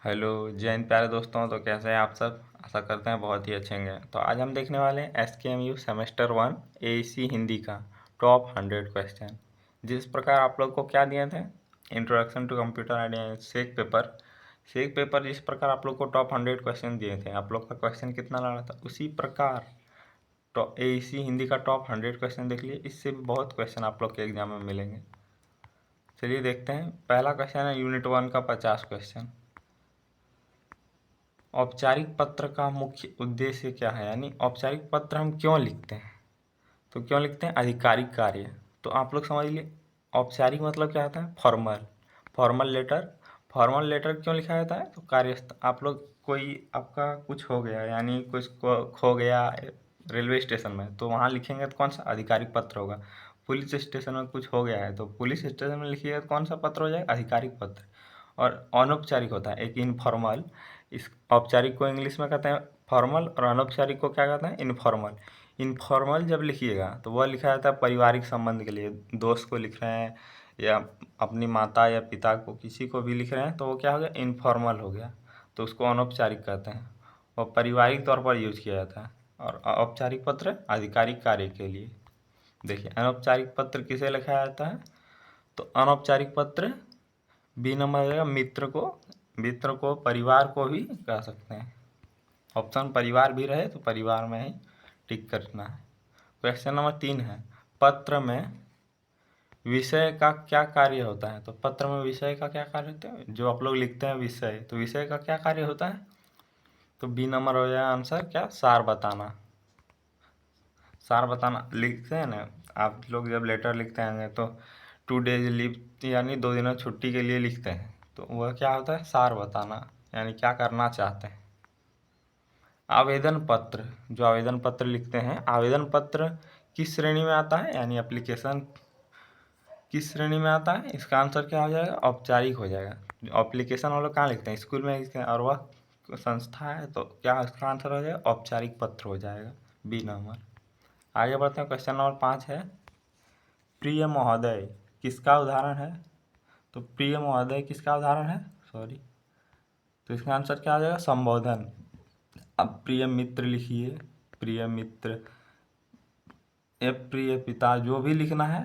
Hello जय हिंद प्यारे दोस्तों। तो कैसे हैं आप सब? आशा करते हैं बहुत ही अच्छे होंगे। तो आज हम देखने वाले हैं SKMU सेमेस्टर 1 AEC हिंदी का टॉप 100 क्वेश्चन। जिस प्रकार आप लोग को क्या दिए थे, इंट्रोडक्शन टू कंप्यूटर आइडिया शेक पेपर जिस प्रकार आप लोग को टॉप 100 क्वेश्चन दिए थे, आप लोग का क्वेश्चन कितना लड़ा था, उसी प्रकार AEC हिंदी का टॉप 100 क्वेश्चन देख लिए। इससे भी बहुत क्वेश्चन आप लोग के एग्जाम में मिलेंगे। चलिए देखते हैं। पहला क्वेश्चन है यूनिट 1 का 50 क्वेश्चन। औपचारिक पत्र का मुख्य उद्देश्य क्या है, यानी औपचारिक पत्र हम क्यों लिखते हैं? तो क्यों लिखते हैं? आधिकारिक कार्य। तो आप लोग समझ लिए औपचारिक मतलब क्या होता है? फॉर्मल लेटर क्यों लिखा जाता है? तो कार्यस्थल, आप लोग कोई आपका कुछ हो गया, यानी कुछ खो गया रेलवे स्टेशन में, तो वहाँ लिखेंगे तो कौन सा आधिकारिक पत्र होगा। पुलिस स्टेशन में कुछ हो गया है तो पुलिस स्टेशन में लिखिएगा तो कौन सा पत्र हो जाएगा? आधिकारिक पत्र। और अनौपचारिक होता है एक इनफॉर्मल। इस औपचारिक को इंग्लिश में कहते हैं फॉर्मल और अनौपचारिक को क्या कहते हैं? इनफॉर्मल। इनफॉर्मल जब लिखिएगा तो वह लिखा जाता है पारिवारिक संबंध के लिए। दोस्त को लिख रहे हैं या अपनी माता या पिता को, किसी को भी लिख रहे हैं तो वो क्या हो गया? इनफॉर्मल हो गया। तो उसको अनौपचारिक कहते हैं और पारिवारिक तौर पर यूज किया जाता है। और औपचारिक पत्र आधिकारिक कार्य के लिए। देखिए अनौपचारिक पत्र किसे लिखा जाता है? तो अनौपचारिक पत्र बी नंबर आ जाएगा मित्र को परिवार को भी कह सकते हैं। ऑप्शन परिवार भी रहे तो परिवार में ही टिक करना है। क्वेश्चन नंबर 3 है, पत्र में विषय का क्या कार्य होता है? तो पत्र में विषय का क्या कार्य होता है? जो आप लोग लिखते हैं विषय, तो विषय का क्या कार्य होता है? तो बी नंबर हो जाएगा आंसर क्या? सार बताना लिखते हैं ना आप लोग। जब लेटर लिखते हैं तो 2 डेज लीव यानी 2 दिनों छुट्टी के लिए लिखते हैं, तो वह क्या होता है? सार बताना, यानी क्या करना चाहते हैं। आवेदन पत्र, जो आवेदन पत्र लिखते हैं, आवेदन पत्र किस श्रेणी में आता है, यानी एप्लीकेशन किस श्रेणी में आता है? इसका आंसर क्या हो जाएगा? औपचारिक हो जाएगा। एप्लीकेशन हम लोग कहाँ लिखते हैं? स्कूल में लिखते हैं, और वह संस्था है तो क्या इसका आंसर हो जाएगा? औपचारिक पत्र हो जाएगा, बी नंबर। आगे बढ़ते हैं। क्वेश्चन नंबर 5 है, प्रिय महोदय किसका उदाहरण है? तो प्रिय महोदय किसका उदाहरण है? सॉरी, तो इसका आंसर क्या आ जाएगा? संबोधन। अब प्रिय मित्र लिखिए, प्रिय मित्र या प्रिय पिता, जो भी लिखना है।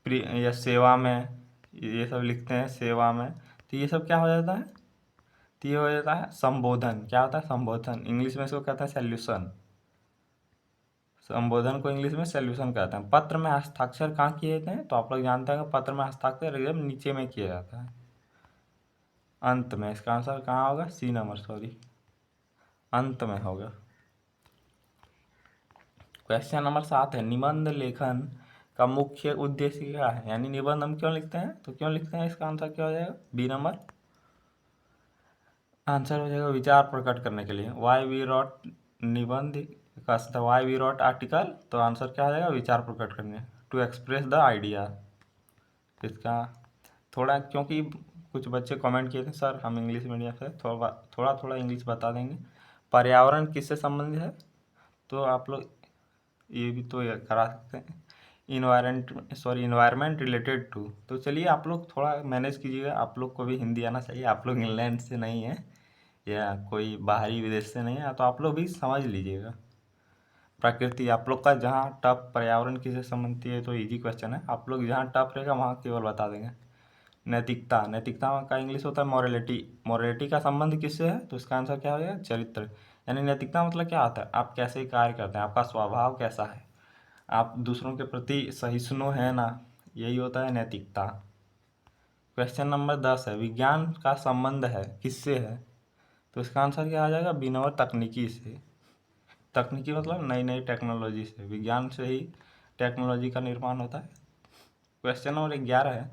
प्रिय या सेवा में, ये सब लिखते हैं सेवा में, तो ये सब क्या हो जाता है? तो ये हो जाता है संबोधन। क्या होता है? संबोधन। इंग्लिश में इसको कहते हैं सैल्यूशन। संबोधन को इंग्लिश में सैल्यूशन कहते हैं। पत्र में हस्ताक्षर कहाँ किए जाते हैं? तो आप लोग जानते हैं कि पत्र में हस्ताक्षर एकदम नीचे में किया जाता है, अंत में। इसका आंसर कहाँ होगा? सी नंबर, सॉरी, अंत में होगा। क्वेश्चन नंबर 7 है, निबंध लेखन का मुख्य उद्देश्य क्या है? यानी निबंध हम क्यों लिखते हैं? तो क्यों लिखते हैं इसका आंसर क्या हो जाएगा? बी नंबर आंसर हो जाएगा विचार प्रकट करने के लिए। वाई वी रॉट निबंध का वाई वी रॉट आर्टिकल, तो आंसर क्या हो जाएगा? विचार प्रकट करने, टू एक्सप्रेस द आइडिया। इसका थोड़ा, क्योंकि कुछ बच्चे कमेंट किए थे सर हम इंग्लिश मीडियम से, थोड़ा थोड़ा इंग्लिश बता देंगे। पर्यावरण किससे संबंधित है? तो आप लोग ये भी तो ये करा सकते हैं, इन्वायरमेंट रिलेटेड टू। तो चलिए आप लोग थोड़ा मैनेज कीजिएगा, आप लोग को भी हिंदी आना चाहिए। आप लोग इंग्लैंड से नहीं है या कोई बाहरी विदेश से नहीं है, तो आप लोग भी समझ लीजिएगा। प्रकृति, आप लोग का जहाँ टफ, पर्यावरण किससे संबंधित है तो इजी क्वेश्चन है। आप लोग जहाँ टफ रहेगा वहाँ केवल बता देंगे। नैतिकता, नैतिकता का इंग्लिश होता है मॉरलिटी। मॉरलिटी का संबंध किससे है? तो इसका आंसर क्या हो जाएगा? चरित्र। यानी नैतिकता मतलब क्या होता है? आप कैसे कार्य करते हैं, आपका स्वभाव कैसा है, आप दूसरों के प्रति सहिष्णु है ना, यही होता है नैतिकता। क्वेश्चन नंबर 10 है, विज्ञान का संबंध है किससे है? तो इसका आंसर क्या आ जाएगा? बी नंबर, तकनीकी से। तकनीकी मतलब नई नई टेक्नोलॉजी से, विज्ञान से ही टेक्नोलॉजी का निर्माण होता है। क्वेश्चन नंबर 11 है,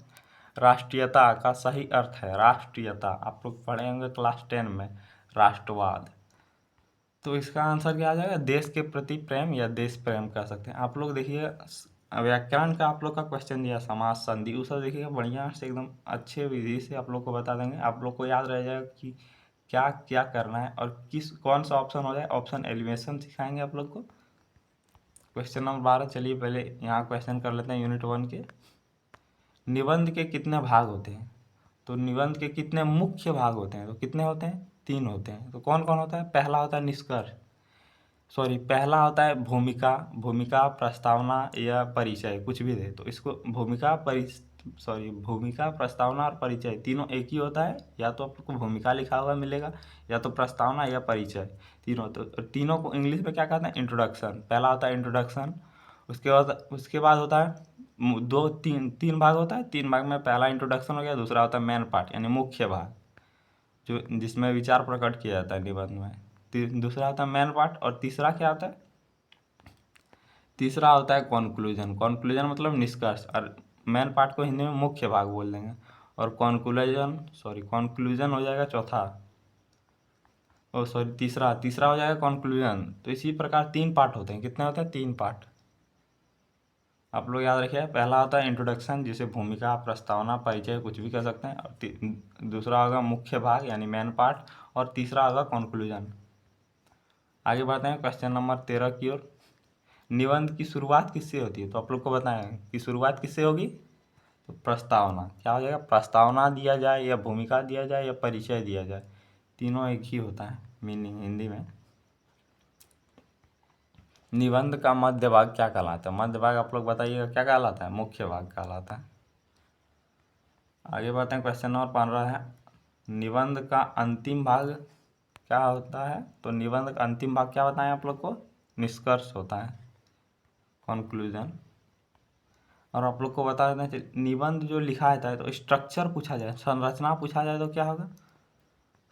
राष्ट्रीयता का सही अर्थ है? राष्ट्रीयता आप लोग पढ़े होंगे क्लास 10 में, राष्ट्रवाद। तो इसका आंसर क्या आ जाएगा? देश के प्रति प्रेम या देश प्रेम कह सकते हैं। आप लोग देखिए व्याकरण का आप लोग का क्वेश्चन दिया, समास संधि, उस सब देखिएगा बढ़िया से एकदम अच्छे विधि से आप लोग को बता देंगे। आप लोग को याद रह जाएगा कि क्या क्या करना है और कौन सा ऑप्शन हो जाए। ऑप्शन एलिमिनेशन सिखाएंगे आप लोग को। क्वेश्चन नंबर 12, चलिए पहले यहाँ क्वेश्चन कर लेते हैं यूनिट 1 के। निबंध के कितने भाग होते हैं? तो निबंध के कितने मुख्य भाग होते हैं? तो कितने होते हैं? 3 होते हैं। तो कौन कौन होता है? पहला होता है निष्कर्ष, पहला होता है भूमिका, प्रस्तावना या परिचय, कुछ भी दे तो इसको भूमिका, प्रस्तावना और परिचय तीनों एक ही होता है। या तो आपको भूमिका लिखा हुआ मिलेगा, या तो प्रस्तावना या परिचय, तीनों। तो तीनों को इंग्लिश में क्या कहते हैं? इंट्रोडक्शन। पहला होता है इंट्रोडक्शन, उसके बाद होता है तीन भाग होता है। 3 भाग में पहला इंट्रोडक्शन हो गया, दूसरा होता है मेन पार्ट यानी मुख्य भाग, जो जिसमें विचार प्रकट किया जाता है निबंध में। दूसरा होता है मेन पार्ट, और तीसरा क्या होता है? तीसरा होता है कॉन्क्लूजन। कॉन्क्लूजन मतलब निष्कर्ष, और मेन पार्ट को हिंदी में मुख्य भाग बोल देंगे। और कॉन्क्लूजन हो जाएगा चौथा, तीसरा हो जाएगा कॉन्क्लूजन। तो इसी प्रकार 3 पार्ट होते हैं। कितने होते हैं? 3 पार्ट। आप लोग याद रखिए, पहला होता है इंट्रोडक्शन, जिसे भूमिका, प्रस्तावना, परिचय कुछ भी कह सकते हैं। और दूसरा होगा मुख्य भाग यानी मेन पार्ट, और तीसरा होगा कॉन्क्लूजन। आगे बढ़ते हैं क्वेश्चन नंबर 13 की ओर। निबंध की शुरुआत किससे होती है? तो आप लोग को बताएं कि शुरुआत किससे होगी? तो प्रस्तावना। क्या हो जाएगा? प्रस्तावना दिया जाए, या भूमिका दिया जाए, या परिचय दिया जाए, तीनों एक ही होता है मीनिंग हिंदी में। निबंध का मध्य भाग क्या कहलाता है? मध्य भाग आप लोग बताइएगा क्या कहलाता है? मुख्य भाग कहलाता है। आगे बढ़ते हैं, क्वेश्चन नंबर 15 है, निबंध का अंतिम भाग क्या होता है? तो निबंध का अंतिम भाग क्या बताएं आप लोग को? निष्कर्ष होता है, कॉन्क्लूजन। और आप लोग को बता देते हैं, निबंध जो लिखा जाता है तो स्ट्रक्चर पूछा जाए, संरचना पूछा जाए तो क्या होगा?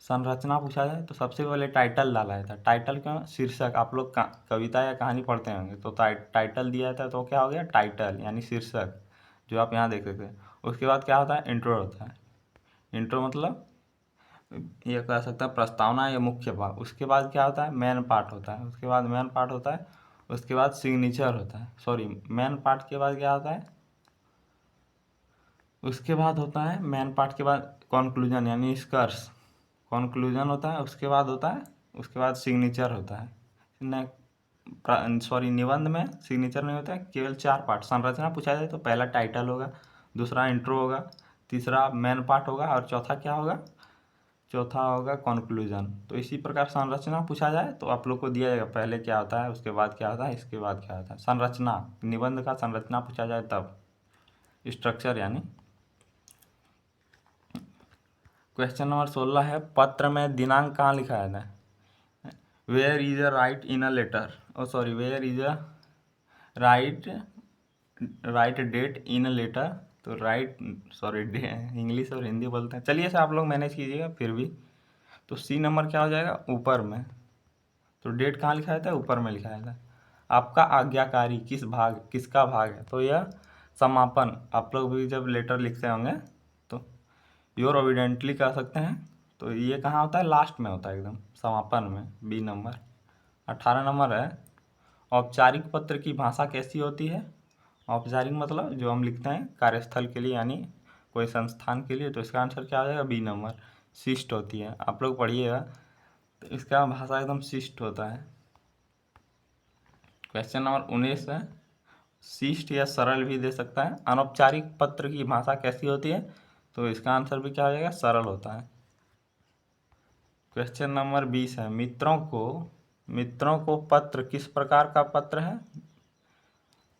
संरचना पूछा जाए तो सबसे पहले टाइटल डाला जाता है। टाइटल क्यों? शीर्षक। आप लोग कविता या कहानी पढ़ते होंगे तो टाइटल दिया जाता है, तो क्या हो गया? टाइटल यानी शीर्षक, जो आप यहाँ देख सकते हैं। उसके बाद क्या होता है? इंट्रो होता है। इंट्रो मतलब ये कह सकते हैं प्रस्तावना या मुख्य भाग। उसके बाद क्या होता है? मेन पार्ट होता है। उसके बाद मेन पार्ट होता है, उसके बाद सिग्नेचर होता है। मेन पार्ट के बाद क्या होता है? उसके बाद होता है मेन पार्ट के बाद कॉन्क्लूजन यानी निष्कर्ष। कॉन्क्लूजन होता है, उसके बाद होता है, उसके बाद सिग्नेचर होता है। निबंध में सिग्नेचर नहीं होता है, केवल 4 पार्ट। संरचना पूछा जाए तो पहला टाइटल होगा, दूसरा इंट्रो होगा, तीसरा मेन पार्ट होगा, और चौथा क्या होगा? चौथा होगा कॉन्क्लूजन। तो इसी प्रकार संरचना पूछा जाए तो आप लोग को दिया जाएगा, पहले क्या होता है, उसके बाद क्या होता है, इसके बाद क्या होता है। संरचना, निबंध का संरचना पूछा जाए तब, स्ट्रक्चर यानी। क्वेश्चन नंबर 16 है, पत्र में दिनांक कहाँ लिखा जाता है? Where is a write in a letter, where is a write date in a letter. तो इंग्लिश और हिंदी बोलते हैं, चलिए से आप लोग मैनेज कीजिएगा फिर भी। तो सी नंबर क्या हो जाएगा? ऊपर में। तो डेट कहाँ लिखा जाता है? ऊपर में लिखा जाता है। आपका आज्ञाकारी किसका भाग है? तो यह समापन। आप लोग भी जब लेटर लिखते होंगे तो योर ओबिडेंटली कह सकते हैं, तो ये कहाँ होता है? लास्ट में होता है, एकदम समापन में, बी नंबर। 18 नंबर है, औपचारिक पत्र की भाषा कैसी होती है? औपचारिक मतलब जो हम लिखते हैं कार्यस्थल के लिए यानी कोई संस्थान के लिए, तो इसका आंसर क्या आ जाएगा? बी नंबर, शिष्ट होती है। आप लोग पढ़िएगा तो इसका भाषा एकदम शिष्ट होता है। क्वेश्चन नंबर 19 है, शिष्ट या सरल भी दे सकता है। अनौपचारिक पत्र की भाषा कैसी होती है? तो इसका आंसर भी क्या हो जाएगा? सरल होता है। क्वेश्चन नंबर 20 है, मित्रों को पत्र किस प्रकार का पत्र है?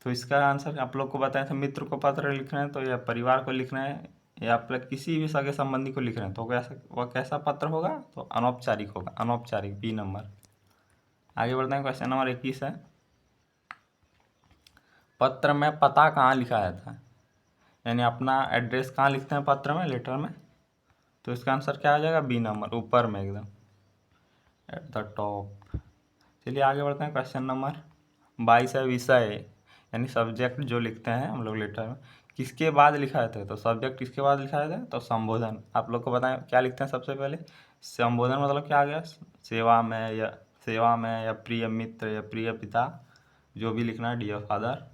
तो इसका आंसर आप लोग को बताया था, मित्र को पत्र लिख रहे हैं तो, या परिवार को लिख रहे हैं, या आप लोग किसी भी सगे संबंधी को लिख रहे हैं तो वह कैसा पत्र होगा? तो अनौपचारिक होगा, अनौपचारिक, बी नंबर। आगे बढ़ते हैं, क्वेश्चन नंबर 21 है, पत्र में पता कहाँ लिखा जाता है? यानी अपना एड्रेस कहाँ लिखते हैं पत्र में, लेटर में? तो इसका आंसर क्या आ जाएगा? बी नंबर, ऊपर में एकदम, एट द टॉप। चलिए आगे बढ़ते हैं, क्वेश्चन नंबर 22 है, विषय यानी सब्जेक्ट जो लिखते हैं हम लोग लेटर में, किसके बाद लिखा जाता है? तो सब्जेक्ट किसके बाद लिखा जाता है? तो संबोधन। आप लोग को बताएं क्या लिखते हैं सबसे पहले? संबोधन मतलब क्या आ गया? सेवा में या प्रिय मित्र या प्रिय पिता, जो भी लिखना है, डियर फादर।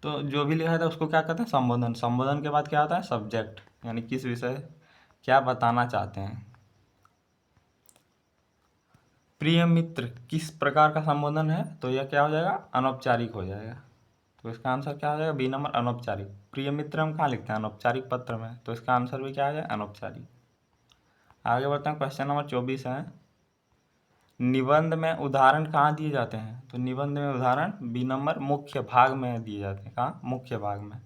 तो जो भी लिखा था उसको क्या कहते हैं? संबोधन। संबोधन के बाद क्या होता है? सब्जेक्ट, यानी किस विषय क्या बताना चाहते हैं। प्रिय मित्र किस प्रकार का संबोधन है? तो यह क्या हो जाएगा? अनौपचारिक हो जाएगा। तो इसका आंसर क्या हो जाएगा? बी नंबर, अनौपचारिक। प्रिय मित्र हम कहाँ लिखते हैं? अनौपचारिक पत्र में। तो इसका आंसर भी क्या आ जाए? अनौपचारिक। आगे बढ़ते हैं, क्वेश्चन नंबर 24 है, निबंध में उदाहरण कहाँ दिए जाते हैं? तो निबंध में उदाहरण बी नंबर मुख्य भाग में दिए जाते हैं। कहाँ? मुख्य भाग में।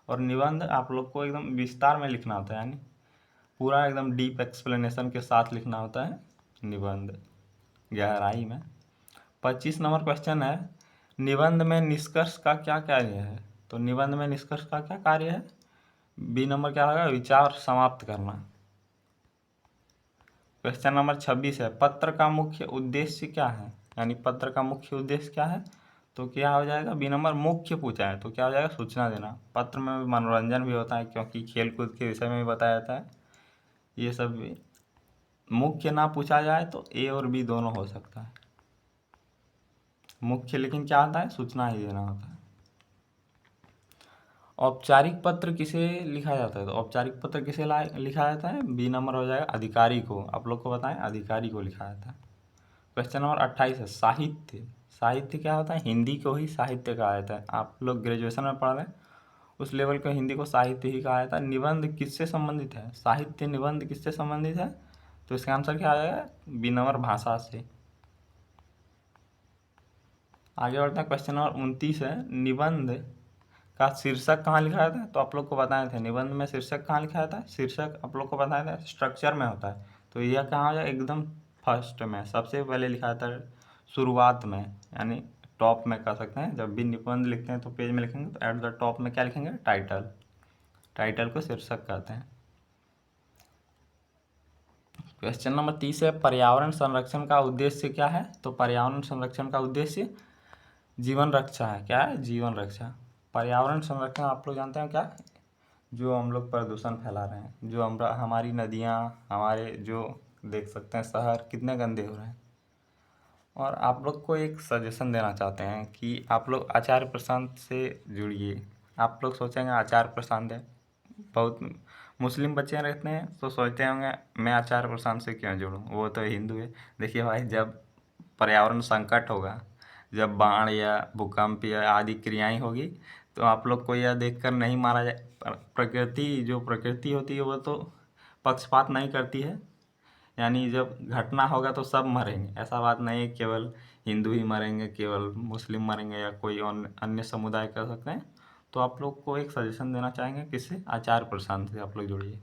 और निबंध आप लोग को एकदम विस्तार में लिखना होता है, यानी पूरा एकदम डीप एक्सप्लेनेशन के साथ लिखना होता है निबंध, गहराई में। 25 नंबर क्वेश्चन है, निबंध में निष्कर्ष का क्या कार्य है? तो निबंध में निष्कर्ष का क्या कार्य है? बी नंबर क्या होगा? विचार समाप्त करना। क्वेश्चन नंबर 26 है, पत्र का मुख्य उद्देश्य क्या है? यानी पत्र का मुख्य उद्देश्य क्या है? तो क्या हो जाएगा? बी नंबर मुख्य पूछा है तो क्या हो जाएगा? सूचना देना। पत्र में मनोरंजन भी होता है क्योंकि खेल कूद के विषय में भी बताया जाता है। ये सब भी मुख्य ना पूछा जाए तो ए और बी दोनों हो सकता है। मुख्य लेकिन क्या होता है? सूचना ही देना होता है। औपचारिक पत्र किसे लिखा जाता है? तो औपचारिक पत्र किसे लिखा जाता है? बी नंबर हो जाएगा अधिकारी को। आप लोग को बताएं, अधिकारी को लिखा जाता है। क्वेश्चन नंबर 28 है, साहित्य। साहित्य क्या होता है? हिंदी को ही साहित्य कहा जाता है। आप लोग ग्रेजुएशन में पढ़ रहे हैं, उस लेवल को हिंदी को साहित्य ही कहा जाता है। निबंध किससे संबंधित है? साहित्य निबंध किससे संबंधित है? तो इसका आंसर क्या आ जाएगा? बी नंबर भाषा से। आगे बढ़ते हैं, क्वेश्चन नंबर 29 है, निबंध का शीर्षक कहाँ लिखा जाता है? तो आप लोग को बताए थे निबंध में शीर्षक कहाँ लिखा जाता है? शीर्षक आप लोग को बताया था स्ट्रक्चर में होता है। तो यह कहाँ हो जाए? एकदम फर्स्ट में, सबसे पहले लिखा जाता है शुरुआत में, यानी टॉप में कह सकते हैं। जब भी निबंध लिखते हैं तो पेज में लिखेंगे तो एट द टॉप में क्या लिखेंगे? टाइटल। टाइटल को शीर्षक कहते हैं। क्वेश्चन नंबर 30 है, पर्यावरण संरक्षण का उद्देश्य क्या है? तो पर्यावरण संरक्षण का उद्देश्य जीवन रक्षा है। क्या है? जीवन रक्षा। पर्यावरण संरक्षण आप लोग जानते हैं क्या? जो हम लोग प्रदूषण फैला रहे हैं, जो हमारी नदियाँ, हमारे जो देख सकते हैं शहर कितने गंदे हो रहे हैं। और आप लोग को एक सजेशन देना चाहते हैं कि आप लोग आचार्य प्रशांत से जुड़िए। आप लोग सोचेंगे आचार्य प्रशांत है, बहुत मुस्लिम बच्चे रहते हैं तो सोचते होंगे मैं आचार्य प्रशांत से क्यों जुड़ूं, वो तो हिंदू है। देखिए भाई, जब पर्यावरण संकट होगा, जब बाढ़ या भूकंप या आदि क्रियाएं होगी, तो आप लोग को यह देखकर नहीं मारा जाए। प्रकृति, जो प्रकृति होती है वो तो पक्षपात नहीं करती है। यानी जब घटना होगा तो सब मरेंगे, ऐसा बात नहीं है केवल हिंदू ही मरेंगे, केवल मुस्लिम मरेंगे या कोई अन्य समुदाय कर सकते हैं। तो आप लोग को एक सजेशन देना चाहेंगे, किससे? आचार्य प्रशांत से आप लोग जुड़िए।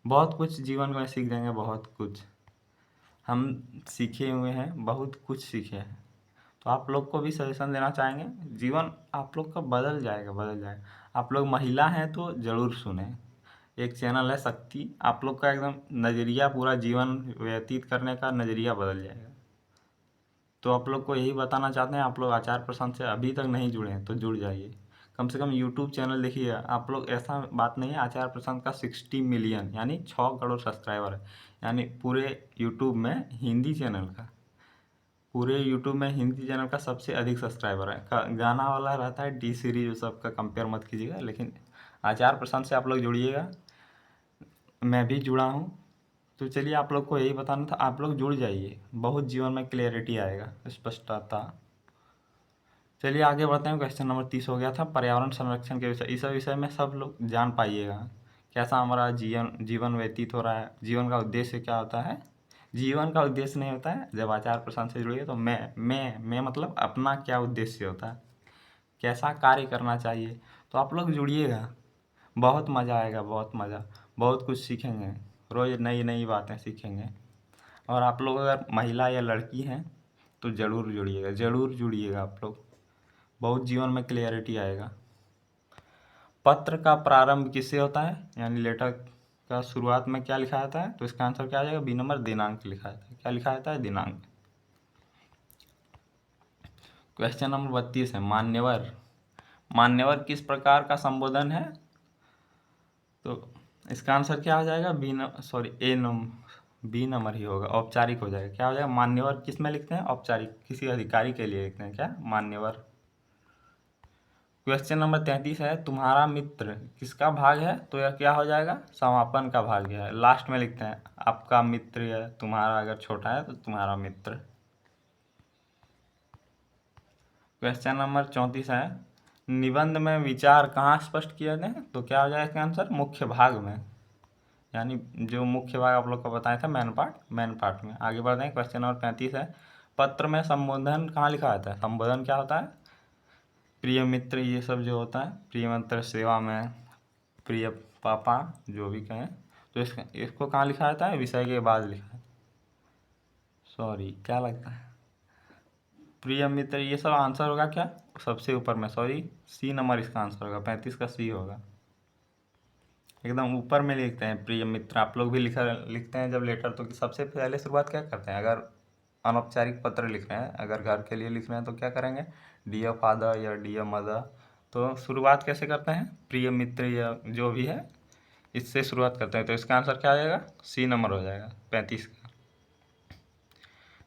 बहुत कुछ जीवन में सीख जाएंगे, बहुत कुछ हम सीखे हुए हैं, बहुत कुछ सीखे हैं। तो आप लोग को भी सजेशन देना चाहेंगे, जीवन आप लोग का बदल जाएगा, बदल जाएगा। आप लोग महिला हैं तो ज़रूर सुने, एक चैनल है शक्ति, आप लोग का एकदम नज़रिया, पूरा जीवन व्यतीत करने का नज़रिया बदल जाएगा। तो आप लोग को यही बताना चाहते हैं, आप लोग आचार्य प्रशांत से अभी तक नहीं जुड़े हैं तो जुड़ जाइए। कम से कम यूट्यूब चैनल देखिए आप लोग, ऐसा बात नहीं है, आचार्य प्रशांत का 60 मिलियन यानी 6 करोड़ सब्सक्राइबर है। यानी पूरे यूट्यूब में हिंदी चैनल का, पूरे यूट्यूब में हिंदी चैनल का सबसे अधिक सब्सक्राइबर है। गाना वाला रहता है डी सीरीज, उस सब का कंपेयर मत कीजिएगा, लेकिन आचार्य प्रशांत से आप लोग जुड़िएगा। मैं भी जुड़ा हूँ। तो चलिए, आप लोग को यही बताना था, आप लोग जुड़ जाइए, बहुत जीवन में क्लियरिटी आएगा, स्पष्टता। चलिए आगे बढ़ते हैं, क्वेश्चन नंबर 30 हो गया था पर्यावरण संरक्षण के विषय। इस विषय में सब लोग जान पाइएगा कैसा हमारा जीवन व्यतीत हो रहा है, जीवन का उद्देश्य क्या होता है। जीवन का उद्देश्य नहीं होता है, जब आचार्य प्रशांत से जुड़िए तो मैं मतलब अपना क्या उद्देश्य होता है, कैसा कार्य करना चाहिए। तो आप लोग जुड़िएगा, बहुत मज़ा आएगा, बहुत मज़ा, बहुत कुछ सीखेंगे, रोज़ नई नई बातें सीखेंगे। और आप लोग अगर महिला या लड़की हैं तो ज़रूर जुड़िएगा, ज़रूर जुड़िएगा आप लोग, बहुत जीवन में क्लियरिटी आएगा। पत्र का प्रारंभ किससे होता है? यानी लेटर का शुरुआत में क्या लिखा जाता है? तो इसका आंसर क्या आ जाएगा? बी नंबर दिनांक लिखा जाता है। क्या लिखा जाता है? दिनांक। क्वेश्चन नंबर 32 है, मान्यवर। मान्यवर किस प्रकार का संबोधन है? तो इसका आंसर क्या आ जाएगा? बी नंबर ही होगा, औपचारिक हो जाएगा। क्या हो जाएगा? मान्यवर किस में लिखते हैं? औपचारिक, किसी अधिकारी के लिए लिखते हैं क्या? मान्यवर। क्वेश्चन नंबर 33 है, तुम्हारा मित्र किसका भाग है? तो यह क्या हो जाएगा? समापन का भाग है, लास्ट में लिखते हैं आपका मित्र है, तुम्हारा अगर छोटा है तो तुम्हारा मित्र। क्वेश्चन नंबर 34 है, निबंध में विचार कहाँ स्पष्ट किया जाए, तो क्या हो जाएगा इसका आंसर, मुख्य भाग में, यानी जो मुख्य भाग आप लोग को बताया था मेन पार्ट में। आगे बढ़ते हैं, क्वेश्चन नंबर 35 है, पत्र में संबोधन कहाँ लिखा जाता है। संबोधन क्या होता है, प्रिय मित्र, ये सब जो होता है, प्रिय मित्र सेवा में, प्रिय पापा, जो भी कहें, तो इसको कहाँ लिखा जाता है, विषय के बाद लिखा है। सॉरी, क्या लगता है, प्रिय मित्र, ये सब आंसर होगा क्या, सबसे ऊपर में, सॉरी, सी नंबर इसका आंसर होगा, 35 का सी होगा, एकदम ऊपर में लिखते हैं प्रिय मित्र। आप लोग भी लिखते हैं जब लेटर, तो सबसे पहले शुरुआत क्या करते हैं, अगर अनौपचारिक पत्र लिख रहे हैं, अगर घर के लिए लिख रहे हैं, तो क्या करेंगे, डियर फादर या डियर मदर, तो शुरुआत कैसे करते हैं, प्रिय मित्र या जो भी है, इससे शुरुआत करते हैं। तो इसका आंसर क्या आ जाएगा, सी नंबर हो जाएगा 35 का।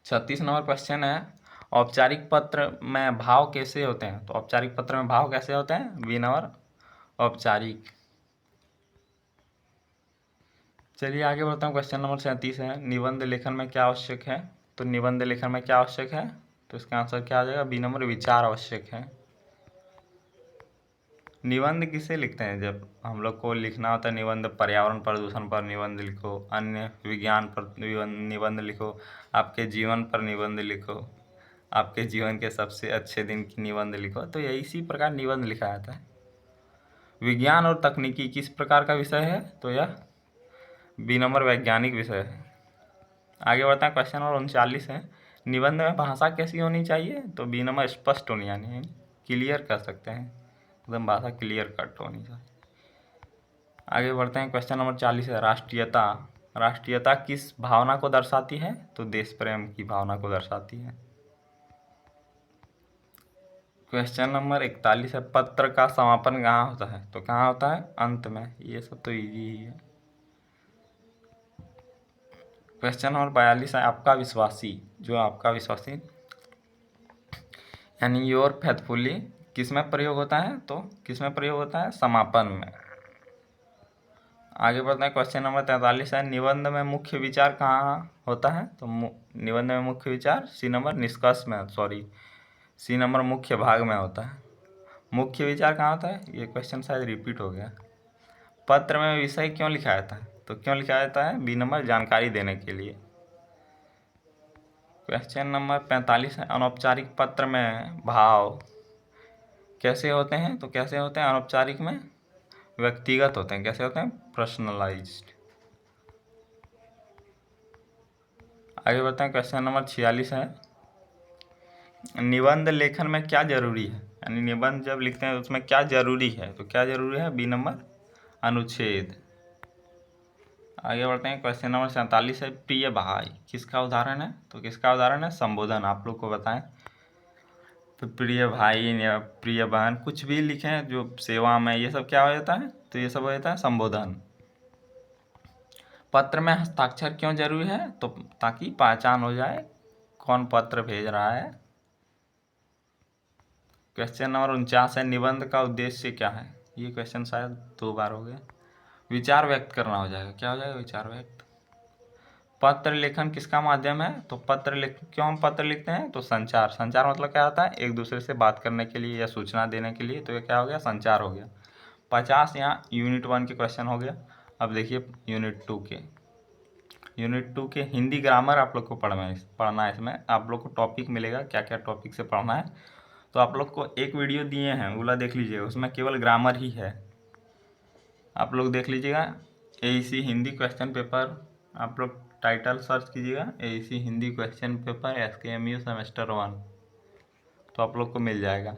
36 नंबर क्वेश्चन है, औपचारिक पत्र में भाव कैसे होते हैं। तो औपचारिक पत्र में भाव कैसे होते हैं, बी नंबर औपचारिक। चलिए आगे बढ़ता हूँ, क्वेश्चन नंबर 37 है, निबंध लेखन में क्या आवश्यक है। तो निबंध लेखन में क्या आवश्यक है, तो इसका आंसर क्या आ जाएगा, बी नंबर विचार आवश्यक है। निबंध किसे लिखते हैं, जब हम लोग को लिखना होता है निबंध, पर्यावरण प्रदूषण पर निबंध लिखो, अन्य विज्ञान पर निबंध लिखो, आपके जीवन पर निबंध लिखो, आपके जीवन के सबसे अच्छे दिन की निबंध लिखो, तो यही इसी प्रकार निबंध लिखा जाता है। विज्ञान और तकनीकी किस प्रकार का विषय है, तो यह बी नंबर वैज्ञानिक विषय है। आगे बढ़ते हैं, क्वेश्चन नंबर 39 है, निबंध में भाषा कैसी होनी चाहिए। तो बी नंबर स्पष्ट होनी, यानी क्लियर कर सकते हैं, एकदम भाषा क्लियर कट होनी चाहिए। आगे बढ़ते हैं, क्वेश्चन नंबर 40 है, राष्ट्रीयता। राष्ट्रीयता किस भावना को दर्शाती है। तो देश प्रेम की भावना को दर्शाती है। क्वेश्चन नंबर 41 है, पत्र का समापन कहाँ होता है। तो कहाँ होता है, अंत में। ये सब तो इजी ही है। क्वेश्चन नंबर 42 है, आपका विश्वासी, जो आपका विश्वासी यानी योर फेथफुली, किस में प्रयोग होता है। तो किस में प्रयोग होता है, समापन में। आगे बढ़ते हैं, क्वेश्चन नंबर 43 है, निबंध में मुख्य विचार कहाँ होता है। तो निबंध में मुख्य विचार सी नंबर निष्कर्ष में, सॉरी, सी नंबर मुख्य भाग में होता है। मुख्य विचार कहाँ होता है, ये क्वेश्चन शायद रिपीट हो गया। पत्र में विषय क्यों लिखा जाता है। तो क्यों लिखा जाता है, बी नंबर जानकारी देने के लिए। क्वेश्चन नंबर 45 है, अनौपचारिक पत्र में भाव कैसे होते हैं। तो कैसे होते हैं, अनौपचारिक में व्यक्तिगत होते हैं। कैसे होते हैं, पर्सनलाइज्ड। आगे बढ़ते हैं, क्वेश्चन नंबर 46 है, निबंध लेखन में क्या जरूरी है, यानी निबंध जब लिखते हैं उसमें क्या जरूरी है। तो क्या जरूरी है, बी नंबर अनुच्छेद। आगे बढ़ते हैं, क्वेश्चन नंबर 47 है, प्रिय भाई किसका उदाहरण है। तो किसका उदाहरण है, संबोधन। आप लोग को बताएं, तो प्रिय भाई या प्रिय बहन, कुछ भी लिखें जो सेवा में, ये सब क्या हो जाता है, तो ये सब हो जाता है संबोधन। पत्र में हस्ताक्षर क्यों जरूरी है। तो ताकि पहचान हो जाए कौन पत्र भेज रहा है। क्वेश्चन नंबर 49 है, निबंध का उद्देश्य क्या है। ये क्वेश्चन शायद 2 बार हो गया। विचार व्यक्त करना हो जाएगा, क्या हो जाएगा, विचार व्यक्त। पत्र लेखन किसका माध्यम है। तो क्यों हम पत्र लिखते हैं। तो संचार। संचार मतलब क्या होता है, एक दूसरे से बात करने के लिए या सूचना देने के लिए। तो ये क्या हो गया, संचार हो गया। 50 यहाँ यूनिट 1 के क्वेश्चन हो गया। अब देखिए यूनिट 2 के। यूनिट 2 के हिंदी ग्रामर आप लोग को पढ़ना है। इसमें आप लोग को टॉपिक मिलेगा, क्या क्या टॉपिक से पढ़ना है। तो आप लोग को एक वीडियो दिए हैं, वाला देख लीजिएगा, उसमें केवल ग्रामर ही है। आप लोग देख लीजिएगा, एईसी हिंदी क्वेश्चन पेपर, आप लोग टाइटल सर्च कीजिएगा, AEC Hindi question paper SKMU semester 1, तो आप लोग को मिल जाएगा।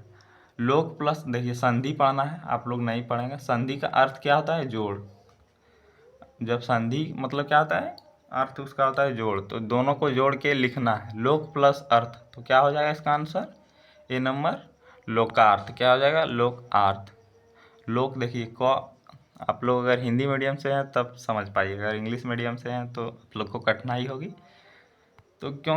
लोक प्लस, देखिए संधि पढ़ना है, आप लोग नहीं पढ़ेंगे। संधि का अर्थ क्या होता है, जोड़। जब संधि मतलब क्या होता है, अर्थ उसका होता है जोड़, तो दोनों को जोड़ के लिखना है। लोक प्लस अर्थ, तो क्या हो जाएगा इसका आंसर, ए नंबर लोकार्थ। क्या हो जाएगा, लोकार्थ। लोक देखिए क, आप लोग अगर हिंदी मीडियम से हैं तब समझ पाइएगा, अगर इंग्लिश मीडियम से हैं तो आप लोग को कठिनाई होगी। तो क्यों,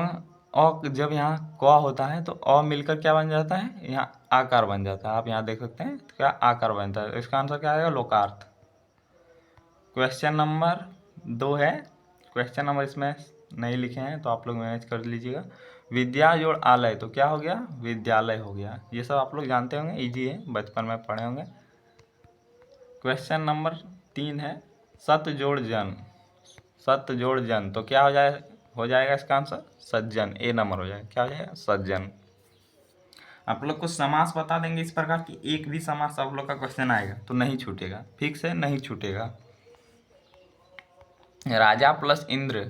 अ जब यहाँ क होता है तो अ मिलकर क्या बन जाता है, यहाँ आकार बन जाता है। आप यहाँ देख सकते हैं तो क्या आकार बनता है। इसका आंसर क्या आएगा, लोकार्थ। क्वेश्चन नंबर 2 है, क्वेश्चन नंबर इसमें नहीं लिखे हैं तो आप लोग मैनेज कर लीजिएगा। विद्या जोड़ आलय तो क्या हो गया, विद्यालय हो गया। ये सब आप लोग जानते होंगे, इजी है, बचपन में पढ़े होंगे। क्वेश्चन नंबर 3 है सत जोड़ जन। सत जोड़ जन तो क्या हो जाएगा इसका आंसर सज्जन। ए नंबर हो जाएगा, क्या हो जाएगा सज्जन। आप लोग को समास बता देंगे इस प्रकार की, एक भी समास आप लोग का क्वेश्चन आएगा तो नहीं छूटेगा, फिक्स है, नहीं छूटेगा। राजा प्लस इंद्र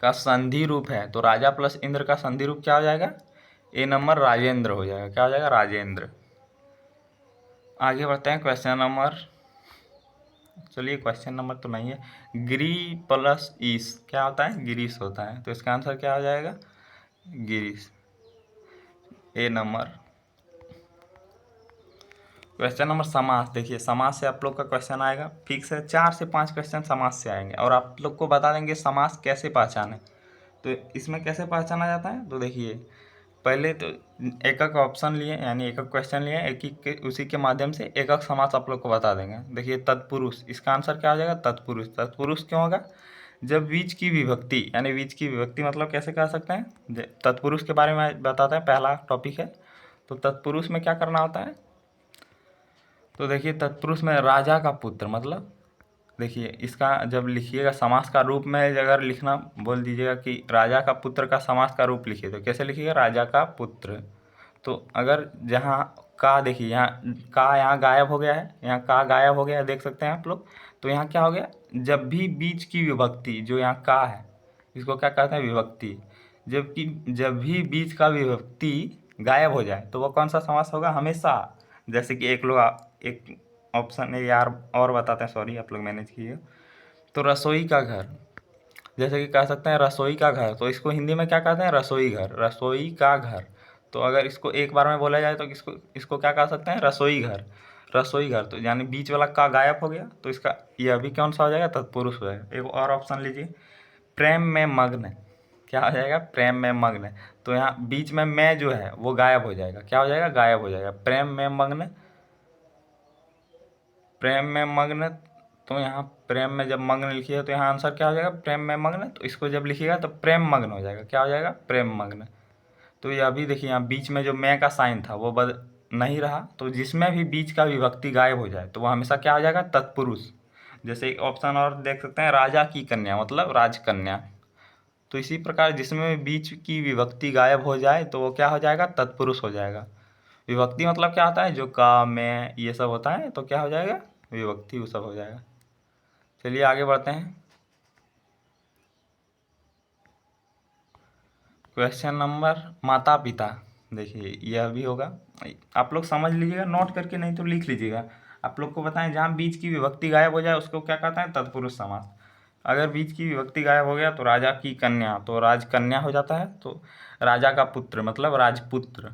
का संधि रूप है तो राजा प्लस इंद्र का संधि रूप क्या हो जाएगा, ए नंबर राजेंद्र हो जाएगा, क्या हो जाएगा राजेंद्र। आगे बढ़ते हैं क्वेश्चन नंबर, चलिए क्वेश्चन नंबर तो नहीं है। गिरी प्लस ईस क्या होता है, गिरीश होता है, तो इसका आंसर क्या हो जाएगा गिरीश, ए नंबर। क्वेश्चन नंबर समास, देखिए समास से आप लोग का क्वेश्चन आएगा, फिक्स है 4 से 5 क्वेश्चन समास से आएंगे और आप लोग को बता देंगे समास कैसे पहचाने। तो इसमें कैसे पहचाना जाता है, तो देखिए पहले तो एक एक ऑप्शन लिए, यानी एक एक क्वेश्चन लिए, एक एक के उसी के माध्यम से एक एक समास आप लोग को बता देंगे। देखिए तत्पुरुष, इसका आंसर क्या हो जाएगा तत्पुरुष। तत्पुरुष क्यों होगा, जब बीच की विभक्ति, यानी बीच की विभक्ति मतलब कैसे कह सकते हैं, तत्पुरुष के बारे में बताते हैं, पहला टॉपिक है। तो तत्पुरुष में क्या करना होता है, तो देखिए तत्पुरुष में राजा का पुत्र, मतलब देखिए इसका जब लिखिएगा समास का रूप में अगर लिखना बोल दीजिएगा कि राजा का पुत्र का समास का रूप लिखिए तो कैसे लिखिएगा राजा का पुत्र। तो अगर जहाँ का, देखिए यहाँ का यहाँ गायब हो गया है, यहाँ का गायब हो गया है, देख सकते हैं आप लोग। तो यहाँ क्या हो गया, जब भी बीच की विभक्ति जो यहाँ का है इसको क्या कहते हैं विभक्ति, जबकि जब भी बीच का विभक्ति गायब हो जाए तो वो कौन सा समास होगा हमेशा। जैसे कि एक ऑप्शन है यार और बताते हैं, सॉरी आप लोग मैनेज कीजिए। तो रसोई का घर, जैसे कि कह सकते हैं रसोई का घर, तो इसको हिंदी में क्या कहते हैं रसोई घर, रसोई का घर। तो अगर इसको एक बार में बोला जाए तो इसको इसको क्या कह सकते हैं रसोई घर, रसोई घर। तो यानी बीच वाला का गायब हो गया तो इसका यह भी कौन सा हो जाएगा तत्पुरुष हो जाएगा। एक और ऑप्शन लीजिए, प्रेम में मग्न, क्या हो जाएगा प्रेम में मग्न। तो यहाँ बीच में मैं जो है वो गायब हो जाएगा, क्या हो जाएगा गायब हो जाएगा, प्रेम में मग्न, प्रेम में मग्न। तो यहाँ प्रेम में जब मग्न लिखिएगा तो यहाँ आंसर क्या हो जाएगा प्रेम में मग्न। तो इसको जब लिखिएगा तो प्रेम मग्न हो जाएगा, क्या हो जाएगा प्रेम मग्न। तो ये अभी देखिए यहाँ बीच में जो मैं का साइन था वो नहीं रहा, तो जिसमें भी बीच का विभक्ति गायब हो जाए तो वो हमेशा क्या हो जाएगा तत्पुरुष। जैसे एक ऑप्शन और देख सकते हैं राजा की कन्या मतलब राजकन्या। तो इसी प्रकार जिसमें भी बीच की विभक्ति गायब हो जाए तो वो क्या हो जाएगा तत्पुरुष हो जाएगा। विभक्ति मतलब क्या होता है जो का मैं ये सब होता है तो क्या हो जाएगा विभक्ति वो सब हो जाएगा। चलिए आगे बढ़ते हैं। क्वेश्चन नंबर माता पिता, देखिए यह भी होगा, आप लोग समझ लीजिएगा नोट करके, नहीं तो लिख लीजिएगा। आप लोग को बताएं जहाँ बीच की विभक्ति गायब हो जाए उसको क्या कहते हैं तत्पुरुष समास। अगर बीच की विभक्ति गायब हो गया तो राजा की कन्या तो राजकन्या हो जाता है, तो राजा का पुत्र मतलब राजपुत्र।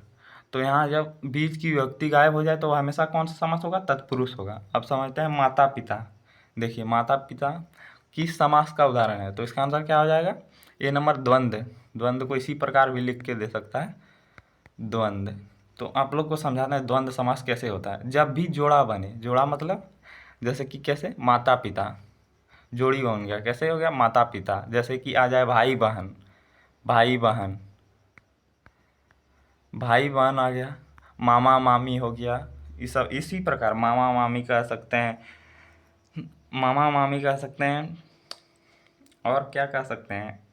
तो यहाँ जब बीच की विभक्ति गायब हो जाए तो हमेशा कौन सा समास होगा तत्पुरुष होगा। अब समझते हैं माता पिता, देखिए माता पिता किस समास का उदाहरण है, तो इसका आंसर क्या हो जाएगा ए नंबर द्वंद्व। द्वंद्व को इसी प्रकार भी लिख के दे सकता है द्वंद्व। तो आप लोग को समझाना है द्वंद्व समास कैसे होता है, जब भी जोड़ा बने, जोड़ा मतलब जैसे कि कैसे माता पिता जोड़ी बन गया, कैसे हो गया माता पिता। जैसे कि आ जाए भाई बहन, भाई बहन, भाई बहन आ गया, मामा मामी हो गया, ये सब इसी प्रकार मामा मामी कह सकते हैं, मामा मामी कह सकते हैं, और क्या कह सकते हैं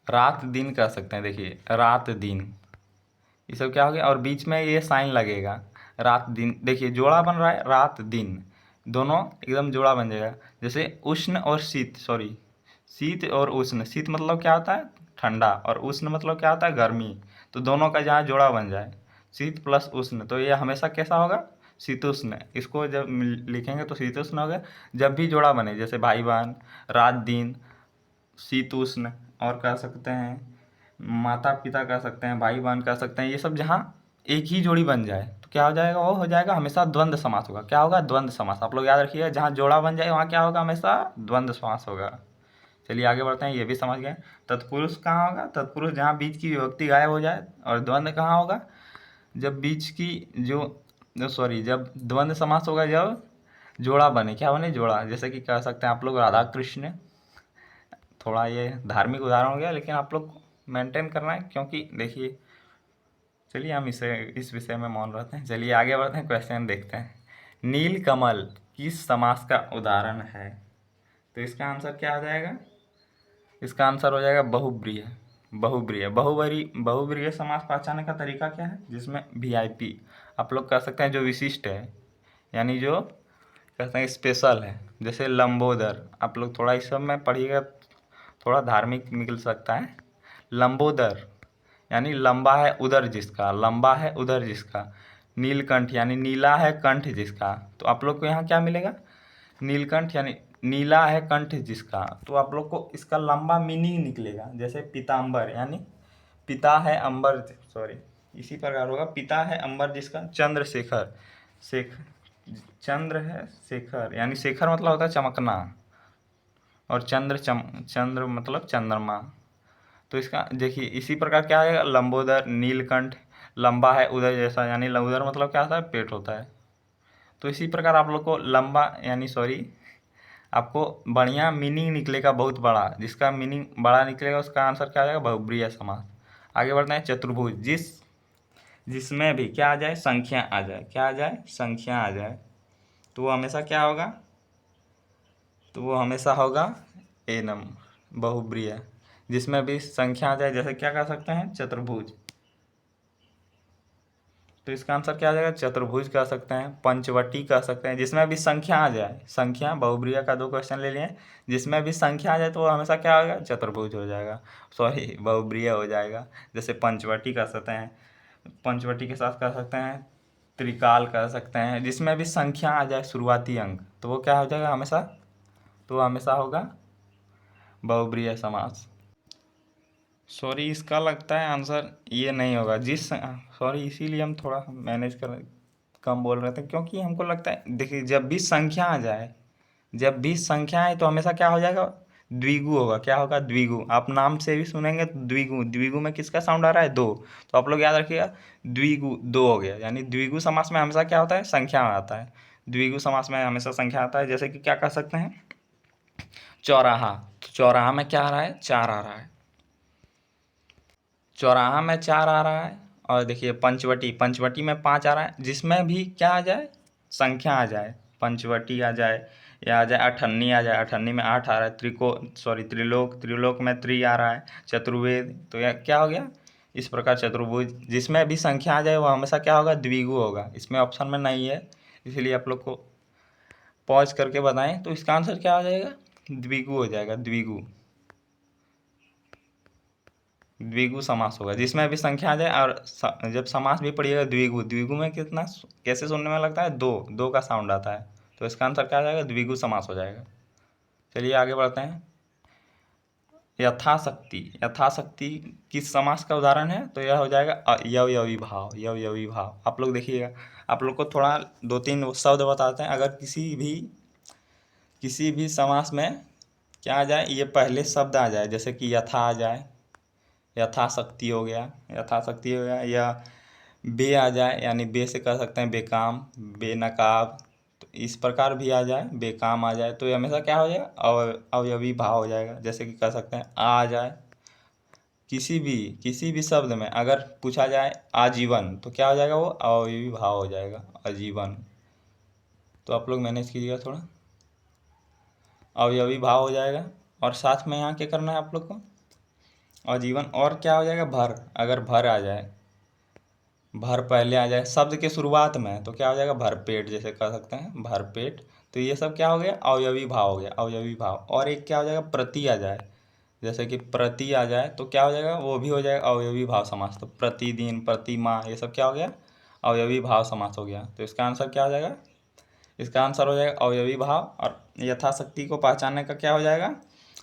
रात दिन कह सकते हैं। देखिए रात दिन ये सब क्या हो गया, और बीच में ये साइन लगेगा रात दिन। देखिए जोड़ा बन रहा है रात दिन, दोनों एकदम जोड़ा बन जाएगा। जैसे उष्ण और शीत, सॉरी शीत और उष्ण, शीत मतलब क्या होता है ठंडा और उष्ण मतलब क्या होता है गर्मी। तो दोनों का जहाँ जोड़ा बन जाए शीत प्लस उष्ण तो ये हमेशा कैसा होगा शीतोष्ण। इसको जब लिखेंगे तो शीतोष्ण हो गया। जब भी जोड़ा बने जैसे भाई बहन, रात दिन, शीतोष्ण, और कह सकते हैं माता पिता कह सकते हैं, भाई बहन कह सकते हैं, ये सब जहाँ एक ही जोड़ी बन जाए तो क्या हो जाएगा वो हो जाएगा हमेशा द्वंद्व समास होगा। क्या होगा द्वंद्व समास, आप लोग याद रखिएगा जहाँ जोड़ा बन जाए वहाँ क्या होगा हमेशा द्वंद्व समास होगा। चलिए आगे बढ़ते हैं, ये भी समझ गए। तत्पुरुष कहाँ होगा, तत्पुरुष जहाँ बीच की विभक्ति गायब हो जाए। और द्वंद्व कहाँ होगा, जब बीच की जो सॉरी जब द्वंद्व समास होगा जब जोड़ा बने, क्या बने, जोड़ा। जैसे कि कह सकते हैं आप लोग राधा कृष्ण। थोड़ा ये धार्मिक उदाहरण हो गया, लेकिन आप लोग मेंटेन करना है, क्योंकि देखिए, चलिए हम इस विषय में मौन रहते हैं। चलिए आगे बढ़ते हैं, क्वेश्चन देखते हैं। नील कमल किस समास का उदाहरण है? तो इसका आंसर क्या आ जाएगा? इसका आंसर हो जाएगा बहुब्रीहि। बहुब्रीहि बहुब्रीहि समास पहचानने का तरीका क्या है? जिसमें वीआईपी आप लोग कह सकते हैं, जो विशिष्ट है, यानी जो कहते हैं स्पेशल है। जैसे लंबोदर, आप लोग थोड़ा इस सब में पढ़िएगा, थोड़ा धार्मिक निकल सकता है। लंबोदर यानी लंबा है उदर जिसका, लंबा है उदर जिसका। नीलकंठ यानी नीला है कंठ जिसका। तो आप लोग को यहाँ क्या मिलेगा? नीलकंठ यानी नीला है कंठ जिसका। तो आप लोग को इसका लंबा मीनिंग निकलेगा। जैसे पीताम्बर यानी पिता है अंबर, सॉरी, इसी प्रकार होगा, पिता है अंबर जिसका। चंद्रशेखर, शेख चंद्र है शेखर, यानी शेखर मतलब होता है चमकना, और चंद्र मतलब चंद्रमा। तो इसका देखिए इसी प्रकार क्या आएगा, लंबोदर, नीलकंठ, लंबा है उदर जैसा, यानी उदर मतलब क्या होता है, पेट होता है। तो इसी प्रकार आप लोग को लंबा यानी सॉरी, आपको बढ़िया मीनिंग निकलेगा, बहुत बड़ा। जिसका मीनिंग बड़ा निकलेगा उसका आंसर क्या आ जाएगा, बहुब्रीहि समास। आगे बढ़ते हैं। चतुर्भुज जिसमें भी क्या आ जाए, संख्या आ जाए। क्या आ जाए? संख्या आ जाए। तो वो हमेशा क्या होगा? तो वो हमेशा होगा ए नंबर, बहुब्रीहि। जिसमें भी संख्या आ जाए, जैसे क्या कह सकते हैं, चतुर्भुज। तो इसका आंसर क्या आ जाएगा? चतुर्भुज कह सकते हैं, पंचवटी कह सकते हैं। जिसमें भी संख्या आ जाए, संख्या, बहुब्रीहि का 2 क्वेश्चन ले लिए। जिसमें भी संख्या आ जाए तो वो हमेशा क्या होगा, चतुर्भुज हो जाएगा, सॉरी बहुब्रीहि हो जाएगा। जैसे पंचवटी कह सकते हैं, पंचवटी के साथ कह सकते हैं त्रिकाल कह सकते हैं। जिसमें भी संख्या आ जाए, शुरुआती अंक, तो वो क्या हो जाएगा हमेशा? तो वो हमेशा होगा बहुब्रीहि समास। सॉरी, इसका लगता है आंसर ये नहीं होगा। सॉरी, इसीलिए हम थोड़ा मैनेज कर कम बोल रहे थे, क्योंकि हमको लगता है, देखिए, जब भी संख्या आ जाए, जब भी संख्या आए तो हमेशा क्या हो जाएगा, द्विगु होगा। क्या होगा? द्विगु। आप नाम से भी सुनेंगे तो द्विगु, द्विगु में किसका साउंड आ रहा है, दो। तो आप लोग याद रखिएगा, द्विगु दो हो गया। यानी द्विगु समास में हमेशा क्या होता है, संख्या आता है। द्विगु समास में हमेशा संख्या आता है। जैसे कि क्या कह सकते हैं, चौराहा। तो चौराहा में क्या आ रहा है, चार आ रहा है। चौराहा में चार आ रहा है। और देखिए पंचवटी, पंचवटी में पाँच आ रहा है। जिसमें भी क्या आ जाए, संख्या आ जाए, पंचवटी आ जाए, या आ जाए अठन्नी आ जाए, अठन्नी में आठ आ रहा है। त्रिलोक, त्रिलोक में त्रि आ रहा है। चतुर्वेद, तो यह क्या हो गया, इस प्रकार चतुर्भुज। जिसमें भी संख्या आ जाए वो हमेशा क्या होगा, द्विगु होगा। इसमें ऑप्शन में नहीं है, इसीलिए आप लोग को पॉज करके बताएं। तो इसका आंसर क्या हो जाएगा, द्विगु हो जाएगा, द्विगु। द्विगु समास होगा, जिसमें भी संख्या आ जाए। और जब समास भी पढ़िएगा द्विगु, द्विगु में कितना, कैसे सुनने में लगता है, दो, दो का साउंड आता है। तो इसका आंसर क्या आ जाएगा, द्विगु समास हो जाएगा। चलिए आगे बढ़ते हैं। यथाशक्ति, यथाशक्ति किस समास का उदाहरण है? तो यह हो जाएगा अवयवी भाव, अवयवी भाव। आप लोग देखिएगा, आप लोग को थोड़ा 2-3 शब्द बताते हैं। अगर किसी भी समास में क्या आ जाए, ये पहले शब्द आ जाए, जैसे कि यथा आ जाए, यथाशक्ति हो गया, यथाशक्ति हो गया। या बे आ जाए, यानी बे से कह सकते हैं बेकाम, बेनकाब। तो इस प्रकार भी आ जाए, बेकाम आ जाए, तो ये हमेशा क्या हो जाएगा, अवयवी भाव हो जाएगा। जैसे कि कह सकते हैं आ जाए। किसी भी शब्द में अगर पूछा जाए आजीवन, तो क्या हो जाएगा, वो अवयवी भाव हो जाएगा, आजीवन। तो आप लोग मैनेज कीजिएगा थोड़ा, अवयवी भाव हो जाएगा। और साथ में यहाँ क्या करना है आप लोग को, आजीवन। और क्या हो जाएगा, भर, अगर भर आ जाए, भर पहले आ जाए शब्द के शुरुआत में, तो क्या हो जाएगा, भरपेट, जैसे कह सकते हैं भरपेट। तो ये सब क्या हो गया, अवयवी भाव हो गया, अवयवी भाव। और एक क्या हो जाएगा, प्रति आ जाए, जैसे कि प्रति आ जाए, तो क्या हो जाएगा, वो भी हो जाएगा अवयवी भाव समास। तो प्रतिदिन, प्रतिमाह, ये सब क्या हो गया, अवयवी भाव समास हो गया। तो इसका आंसर क्या हो जाएगा, इसका आंसर हो जाएगा अवयवी भाव। और यथाशक्ति को पहचानने का क्या हो जाएगा,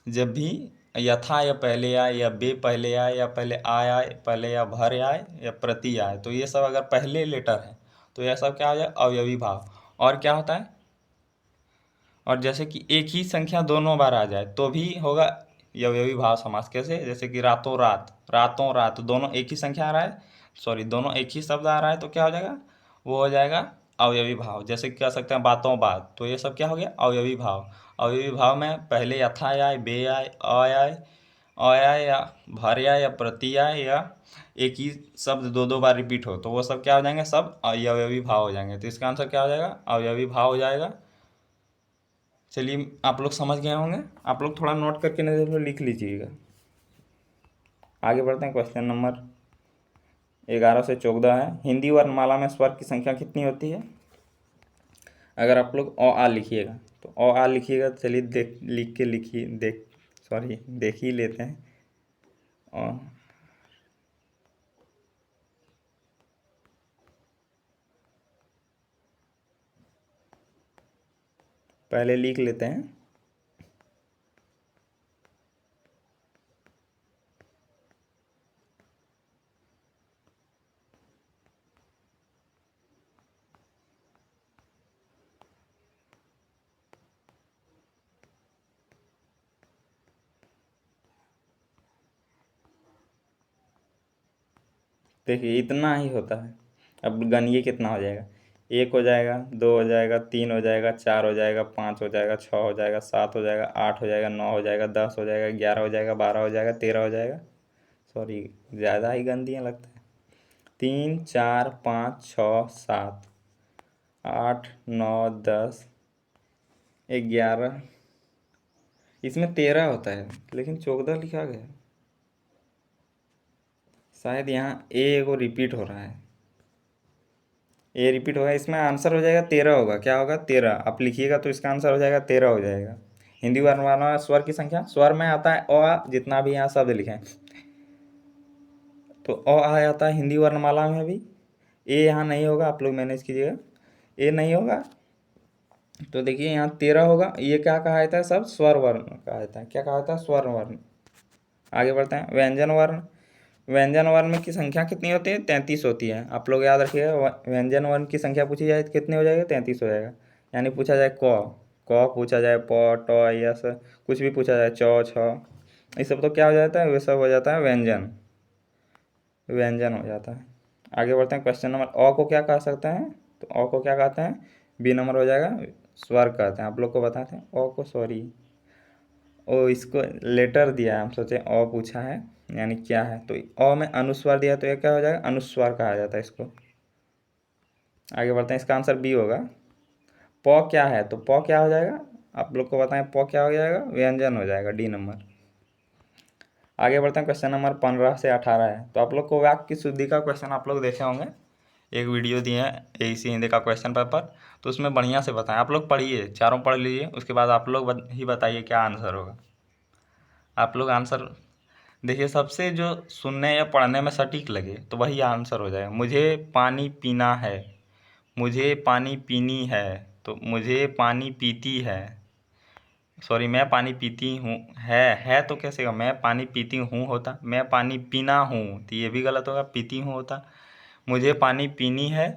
जब भी यथा या पहले आए, या बे पहले आए, या पहले आए पहले, या भर आए, या प्रति आए, तो ये सब अगर पहले लेटर है तो यह सब क्या हो जाए, अवयवी भाव। और क्या होता है, और जैसे कि एक ही संख्या दोनों बार आ जाए तो भी होगा अवयवी भाव समास। कैसे, जैसे कि रातों रात, रातों रात, दोनों एक ही संख्या आ रहा है, सॉरी दोनों एक ही शब्द आ रहा है, तो क्या हो जाएगा, वो हो जाएगा अवयवी भाव, जैसे कह सकते हैं बातों बात, तो ये सब क्या हो गया अवयवी भाव। अवयवी भाव में पहले यथा आए, बे आए, अ आए, आए या भर आए या प्रति आए या एक ही शब्द दो दो बार रिपीट हो, तो वो सब क्या हो जाएंगे, सब अवयवी भाव हो जाएंगे। तो इसका आंसर क्या हो जाएगा, अवयवी भाव हो जाएगा। चलिए आप लोग समझ गए होंगे, आप लोग थोड़ा नोट करके नजर में लिख लीजिएगा। आगे बढ़ते हैं, क्वेश्चन नंबर 11 से 14 है। हिंदी वर्णमाला में स्वर की संख्या कितनी होती है? अगर आप लोग अ आ लिखिएगा तो अ आ लिखिएगा, चलिए देख ही लेते हैं। अ पहले लिख लेते हैं। देखिए इतना ही होता है। अब गनिए कितना हो जाएगा, 1 हो जाएगा, 2 हो जाएगा, 3 हो जाएगा, 4 हो जाएगा, 5 हो जाएगा, 6 हो जाएगा, 7 हो जाएगा, 8 हो जाएगा, 9 हो जाएगा, 10 हो जाएगा, 11 हो जाएगा, 12 हो जाएगा, 13 हो जाएगा। सॉरी, ज़्यादा ही गंदियाँ लगता है। 3 4 5 6 7 8 9 10 11, इसमें 13 होता है लेकिन 14 लिखा गया है। शायद यहाँ ए को रिपीट हो रहा है, ए रिपीट होगा, इसमें आंसर हो जाएगा 13 होगा। क्या होगा, 13 आप लिखिएगा तो इसका आंसर हो जाएगा 13 हो जाएगा। हिंदी वर्णमाला में स्वर की संख्या, स्वर में आता है अ आ, जितना भी यहाँ शब्द लिखे हैं तो अ आ आता है हिंदी वर्णमाला में भी। ए यहाँ नहीं होगा, आप लोग मैनेज कीजिएगा, ए नहीं होगा। तो देखिए यहाँ 13 होगा, ये क्या कहा जाता है, सब स्वर वर्ण कहा जाता है। क्या कहा जाता है, स्वर वर्ण। आगे बढ़ते हैं, व्यंजन वर्ण। व्यंजन वर्ण की संख्या कितनी होती है, 33 होती है। आप लोग याद रखिएगा, व्यंजन वर्ण की संख्या पूछी जाए तो कितनी हो जाएगा, 33 हो जाएगा। यानी पूछा जाए क पूछा जाए, प ट यस, कुछ भी पूछा जाए, च छ, ये सब तो क्या हो जाता है, वे सब हो जाता है व्यंजन, व्यंजन हो जाता है। आगे बढ़ते हैं, क्वेश्चन नंबर अ को क्या कह सकते हैं, तो अ को क्या कहते हैं, बी नंबर हो जाएगा, स्वर कहते हैं। आप लोग को बताते हैं अ को, सॉरी ओ इसको लेटर दिया है, हम सोचे अ पूछा है यानी क्या है, तो अ में अनुस्वार दिया तो ये क्या हो जाएगा, अनुस्वार कहा जाता है इसको। आगे बढ़ते हैं, इसका आंसर बी होगा। प क्या है, तो प क्या हो जाएगा, आप लोग को बताएं, प क्या हो जाएगा, व्यंजन हो जाएगा, डी नंबर। आगे बढ़ते हैं, क्वेश्चन नंबर 15 से 18 है। तो आप लोग को वाक्य की शुद्धि का क्वेश्चन आप लोग देखे होंगे, एक वीडियो दिए हैं एसी हिंदी का क्वेश्चन पेपर, तो उसमें बढ़िया से बताएं। आप लोग पढ़िए, चारों पढ़ लीजिए, उसके बाद आप लोग ही बताइए क्या आंसर होगा। आप लोग आंसर देखिए, सबसे जो सुनने या पढ़ने में सटीक लगे तो वही आंसर हो जाएगा। मुझे पानी पीना है, मुझे पानी पीनी है, तो मुझे पानी पीती है, सॉरी मैं पानी पीती हूँ, है तो कैसे होगा, मैं पानी पीती हूँ होता, मैं पानी पीना हूँ तो ये भी गलत होगा, पीती हूँ होता। मुझे पानी पीनी है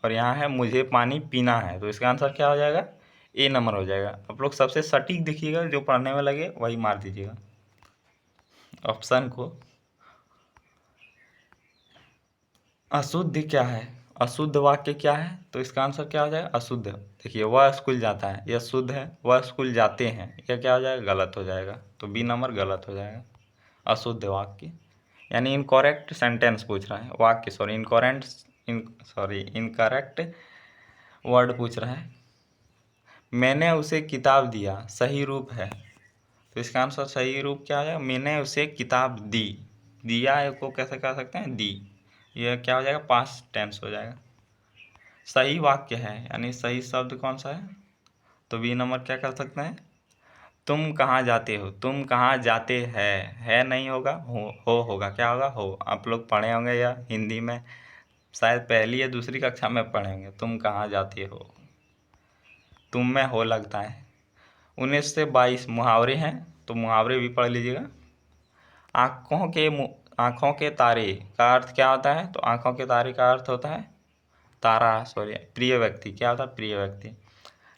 और यहाँ है मुझे पानी पीना है, तो इसका आंसर क्या हो जाएगा, ए नंबर हो जाएगा। आप लोग सबसे सटीक देखिएगा, जो पढ़ने में लगे वही मार दीजिएगा ऑप्शन को। अशुद्ध क्या है, अशुद्ध वाक्य क्या है, तो इसका आंसर क्या हो जाएगा, अशुद्ध। देखिए वह स्कूल जाता है, यह शुद्ध है, वह स्कूल जाते हैं, यह क्या हो जाएगा, गलत हो जाएगा, तो बी नंबर गलत हो जाएगा। अशुद्ध वाक्य यानी इनकरेक्ट सेंटेंस पूछ रहा है, वाक्य सॉरी, इनकरेक्ट वर्ड पूछ रहा है। मैंने उसे किताब दिया, सही रूप है, तो इसका आंसर सही रूप क्या है, मैंने उसे किताब दी, दिया को कैसे कह सकते हैं, दी, यह क्या हो जाएगा, पास्ट टेंस हो जाएगा। सही वाक्य है यानी सही शब्द कौन सा है, तो बी नंबर क्या कर सकते हैं, तुम कहाँ जाते हो, तुम कहाँ जाते हैं, है नहीं होगा, हो होगा, क्या होगा, हो। आप लोग पढ़े होंगे या हिंदी में शायद पहली या दूसरी कक्षा में पढ़ेंगे, तुम कहाँ जाते हो, तुम में हो लगता है। 19 से 22 मुहावरे हैं, तो मुहावरे भी पढ़ लीजिएगा। आँखों के तारे का अर्थ क्या होता है, तो आँखों के तारे का अर्थ होता है तारा, सॉरी प्रिय व्यक्ति, क्या होता है, प्रिय व्यक्ति।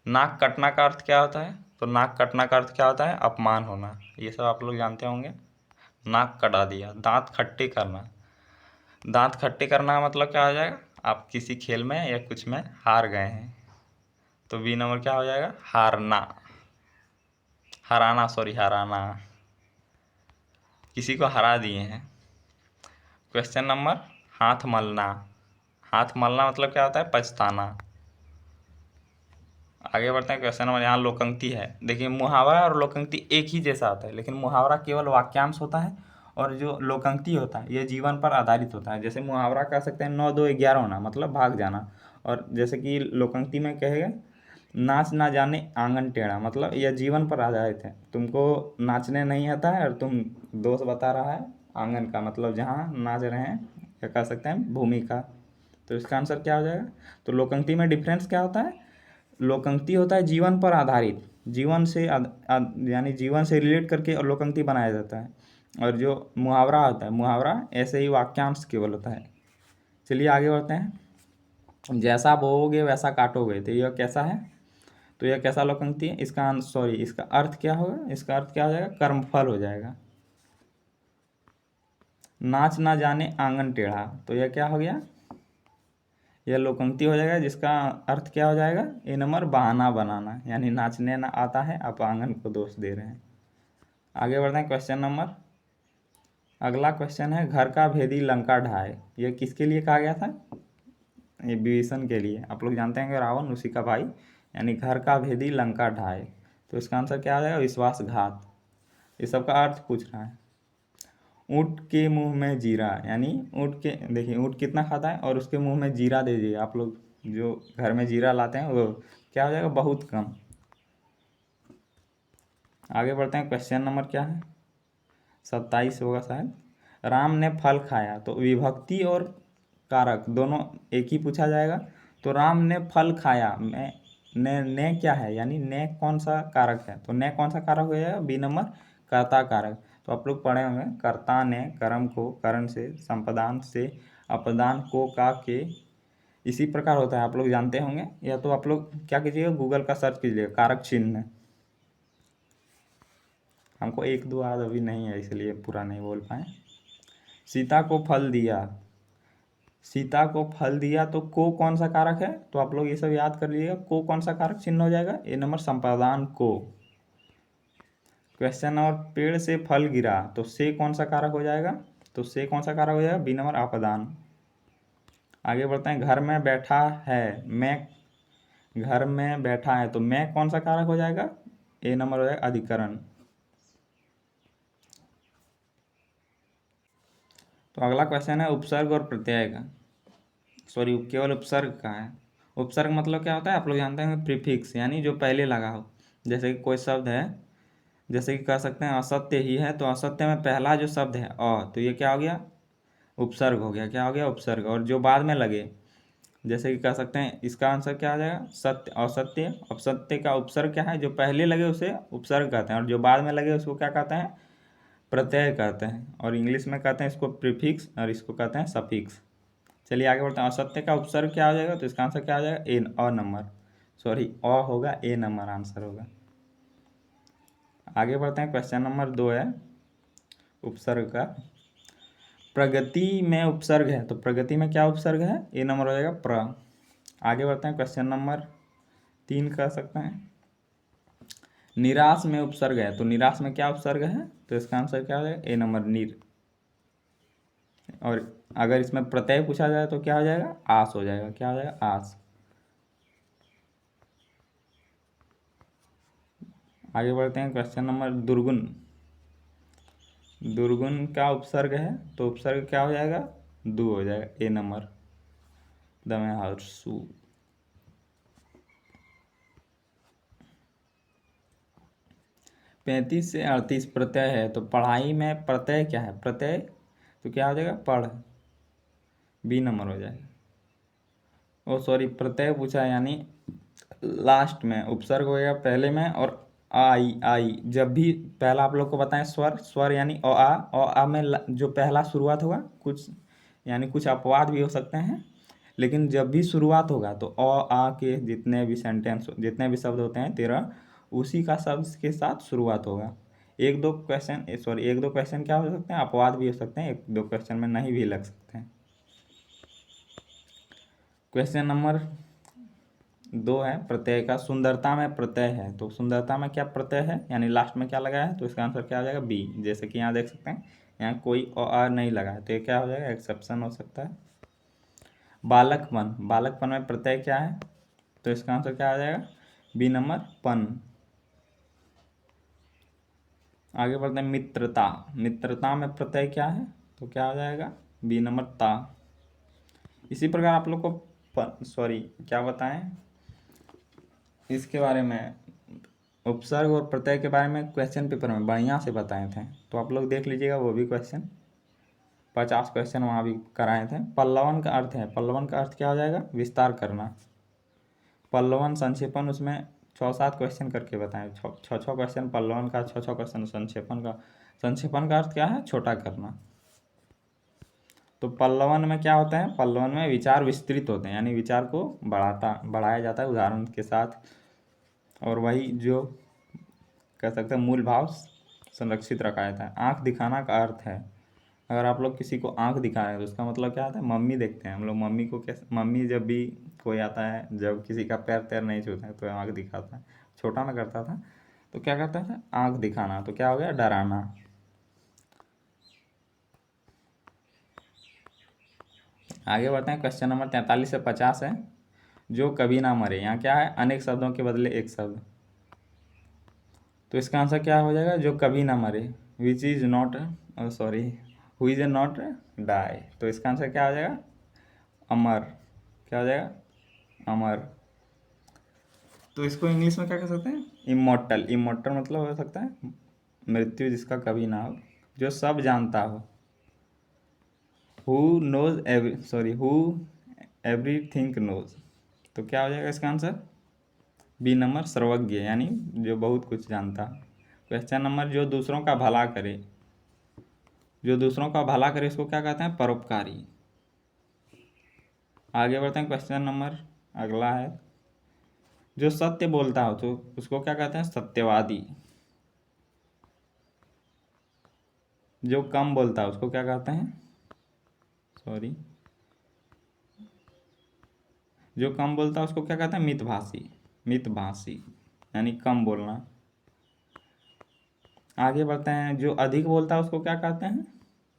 नाक कटना का अर्थ क्या होता है, तो नाक कटना का अर्थ क्या होता है, अपमान होना, ये सब आप लोग जानते होंगे। नाक कटा दिया। दांत खट्टे करना, दांत खट्टे करना का मतलब क्या हो जाएगा, आप किसी खेल में या कुछ में हार गए हैं, तो बी नंबर क्या हो जाएगा, हारना, हराना, सॉरी हराना, किसी को हरा दिए हैं। क्वेश्चन नंबर, हाथ मलना, हाथ मलना मतलब क्या होता है, पछताना। आगे बढ़ते हैं। क्वेश्चन नंबर, यहाँ लोकंक्ति है। देखिए मुहावरा और लोकंक्ति एक ही जैसा होता है, लेकिन मुहावरा केवल वाक्यांश होता है और जो लोकंक्ति होता है ये जीवन पर आधारित होता है। जैसे मुहावरा कह सकते हैं 9 2 11 होना, मतलब भाग जाना। और जैसे कि लोकंक्ति में कहेगा नाच ना जाने आंगन टेढ़ा, मतलब यह जीवन पर आधारित है। तुमको नाचने नहीं आता है और तुम दोस्त बता रहा है आंगन का, मतलब जहाँ नाच रहे हैं, या कह सकते हैं भूमि का। तो इसका आंसर क्या हो जाएगा। तो लोकंक्ति में डिफरेंस क्या होता है, लोकंक्ति होता है जीवन पर आधारित, जीवन से यानी जीवन से रिलेट करके और लोकंक्ति बनाया जाता है। और जो मुहावरा होता है, मुहावरा ऐसे ही वाक्यांश केवल होता है। चलिए आगे बढ़ते हैं। जैसा बोओगे वैसा काटोगे, तो यह कैसा है, तो यह कैसा लोकंक्ति है। इसका सॉरी इसका अर्थ क्या होगा, इसका अर्थ क्या हो जाएगा, कर्मफल हो जाएगा। नाच ना जाने आंगन टेढ़ा, तो यह क्या हो गया, यह लोकंक्ति हो जाएगा, जिसका अर्थ क्या हो जाएगा, ए नंबर बहाना बनाना, यानी नाचने ना आता है आप आंगन को दोष दे रहे हैं। आगे बढ़ते हैं। क्वेश्चन नंबर, अगला क्वेश्चन है, घर का भेदी लंका ढाए, यह किसके लिए कहा गया था, ये विभीषण के लिए। आप लोग जानते हैं कि रावण उसी का भाई, यानी घर का भेदी लंका ढाए, तो इसका आंसर क्या आ जाएगा, विश्वासघात। ये सब का अर्थ पूछ रहा है। ऊँट के मुंह में जीरा, यानी ऊँट के, देखिए ऊँट कितना खाता है और उसके मुंह में जीरा दे दीजिए आप लोग, जो घर में जीरा लाते हैं वो क्या हो जाएगा, बहुत कम। आगे बढ़ते हैं। क्वेश्चन नंबर क्या है, 27 होगा शायद। राम ने फल खाया, तो विभक्ति और कारक दोनों एक ही पूछा जाएगा। तो राम ने फल खाया में ने क्या है, यानी ने कौन सा कारक है, तो ने कौन सा कारक हो जाएगा, बी नंबर कर्ता कारक। तो आप लोग पढ़े होंगे, कर्ता ने कर्म को करण से, संपदान से, अपदान को का के, इसी प्रकार होता है, आप लोग जानते होंगे। या तो आप लोग क्या कीजिएगा, गूगल का सर्च कीजिएगा कारक चिन्ह। हमको एक दो याद अभी नहीं है, इसलिए पूरा नहीं बोल पाए। सीता को फल दिया, सीता को फल दिया, तो को कौन सा कारक है, तो आप लोग ये सब याद कर लीजिएगा। को कौन सा कारक चिन्ह हो जाएगा, ए नंबर संपादान को। क्वेश्चन नंबर, पेड़ से फल गिरा, तो से कौन सा कारक हो जाएगा, तो से कौन सा कारक हो जाएगा, बी नंबर अपदान। आगे बढ़ते हैं। घर में बैठा है, मैं, घर में बैठा है, तो मैं कौन सा कारक हो जाएगा, ए नंबर हो जाएगा अधिकरण। तो अगला क्वेश्चन है उपसर्ग और प्रत्यय का, सॉरी केवल उपसर्ग का है। उपसर्ग मतलब क्या होता है, आप लोग जानते हैं, प्रीफिक्स, यानी जो पहले लगा हो। जैसे कि कोई शब्द है, जैसे कि कह सकते हैं असत्य ही है, तो असत्य में पहला जो शब्द है तो ये क्या हो गया, उपसर्ग हो गया। क्या हो गया, उपसर्ग। और जो बाद में लगे, जैसे कि कह सकते हैं, इसका आंसर क्या आ जाएगा, सत्य, असत्य। असत्य का उपसर्ग क्या है, जो पहले लगे उसे उपसर्ग कहते हैं, और जो बाद में लगे उसको क्या कहते हैं, प्रत्यय कहते हैं। और इंग्लिश में कहते हैं इसको प्रीफिक्स, और इसको कहते हैं सफिक्स। चलिए आगे बढ़ते हैं। असत्य का उपसर्ग क्या हो जाएगा, तो इसका आंसर क्या हो जाएगा, ए नंबर, सॉरी होगा, ए नंबर आंसर होगा। आगे बढ़ते हैं। क्वेश्चन नंबर 2 है उपसर्ग का। प्रगति में उपसर्ग है, तो प्रगति में क्या उपसर्ग है, ए नंबर हो जाएगा प्र। आगे बढ़ते हैं। क्वेश्चन नंबर 3 कह सकते हैं। निराश में उपसर्ग है, तो निराश में क्या उपसर्ग है, तो इसका आंसर क्या हो जाएगा, ए नंबर नीर। और अगर इसमें प्रत्यय पूछा जाए तो क्या हो जाएगा, आस हो जाएगा। क्या हो जाएगा, आस। आगे बढ़ते हैं। क्वेश्चन नंबर दुर्गुण, दुर्गुण का उपसर्ग है, तो उपसर्ग क्या हो जाएगा, दु हो जाएगा, ए नंबर दमे हर्षु। 35 से 38 प्रत्यय है, तो पढ़ाई में प्रत्यय क्या है, प्रत्यय, तो क्या हो जाएगा, पढ़, बी नंबर हो जाएगा। ओ सॉरी प्रत्यय पूछा है, यानी लास्ट में उपसर्ग हो गया पहले में, और आई आई जब भी पहला, आप लोग को बताएं स्वर, स्वर यानी आ में जो पहला शुरुआत होगा, कुछ यानी कुछ अपवाद भी हो सकते हैं, लेकिन जब भी शुरुआत होगा तो आ के जितने भी सेंटेंस, जितने भी शब्द होते हैं 13, उसी का शब्द के साथ शुरुआत होगा। एक दो क्वेश्चन क्या हो सकते हैं, अपवाद भी हो सकते हैं, एक दो क्वेश्चन में नहीं भी लग सकते हैं। क्वेश्चन नंबर 2 है प्रत्यय का। सुंदरता में प्रत्यय है, तो सुंदरता में क्या प्रत्यय है, यानी लास्ट में क्या लगा है, तो इसका आंसर क्या हो जाएगा बी। जैसे कि यहाँ देख सकते हैं, यहाँ कोई और नहीं लगा है, तो ये क्या हो जाएगा, एक्सेप्शन हो सकता है। बालकपन, बालकपन में प्रत्यय क्या है, तो इसका आंसर क्या आ जाएगा, बी नंबर पन। आगे बढ़ते हैं, मित्रता, मित्रता में प्रत्यय क्या है, तो क्या हो जाएगा, बी नंबर ता। इसी प्रकार आप लोग को सॉरी क्या बताएं इसके बारे में, उपसर्ग और प्रत्यय के बारे में क्वेश्चन पेपर में बढ़िया से बताए थे, तो आप लोग देख लीजिएगा वो भी क्वेश्चन, 50 क्वेश्चन वहाँ भी कराए थे। पल्लवन का अर्थ है, पल्लवन का अर्थ क्या हो जाएगा, विस्तार करना। पल्लवन संक्षेपण, उसमें 6-7 क्वेश्चन करके बताएं, 6 क्वेश्चन पल्लवन का, 6 क्वेश्चन संक्षेपण का। संक्षेपण का अर्थ क्या है, छोटा करना। तो पल्लवन में क्या होता है, पल्लवन में विचार विस्तृत होते हैं, यानी विचार को बढ़ाया जाता है उदाहरण के साथ, और वही जो कह सकते हैं मूल भाव संरक्षित रखा जाता है। आँख दिखाना का अर्थ है, अगर आप लोग किसी को आँख दिखा रहे हैं तो उसका मतलब क्या आता है, मम्मी देखते हैं हम लोग, मम्मी को कैसे, मम्मी जब भी कोई आता है, जब किसी का पैर तैर नहीं छूता है तो आँख दिखाता है। छोटा में करता था तो क्या करता था, आँख दिखाना, तो क्या हो गया, डराना। आगे बढ़ते हैं, क्वेश्चन नंबर 43 से 50 है। जो कभी ना मरे, यहाँ क्या है, अनेक शब्दों के बदले एक शब्द, तो इसका आंसर क्या हो जाएगा, जो कभी ना मरे, which is not sorry who is not die, तो इसका आंसर क्या हो जाएगा, अमर। क्या हो जाएगा, अमर। तो इसको इंग्लिश में क्या कह सकते हैं, इमोर्टल। इमोर्टल मतलब हो सकता है मृत्यु जिसका कभी ना हो, जो सब जानता हो, who knows who everything knows, तो क्या हो जाएगा इसका आंसर, बी नंबर सर्वज्ञ, यानी जो बहुत कुछ जानता। क्वेश्चन नंबर, जो दूसरों का भला करे, जो दूसरों का भला करे उसको क्या कहते हैं, परोपकारी। आगे बढ़ते हैं, क्वेश्चन नंबर अगला है, जो सत्य बोलता हो तो उसको क्या कहते हैं, सत्यवादी। जो कम बोलता है उसको क्या कहते हैं, सॉरी जो कम बोलता है उसको क्या कहते हैं, मितभाषी। मितभाषी यानी कम बोलना। आगे बढ़ते हैं, जो अधिक बोलता है उसको क्या कहते हैं,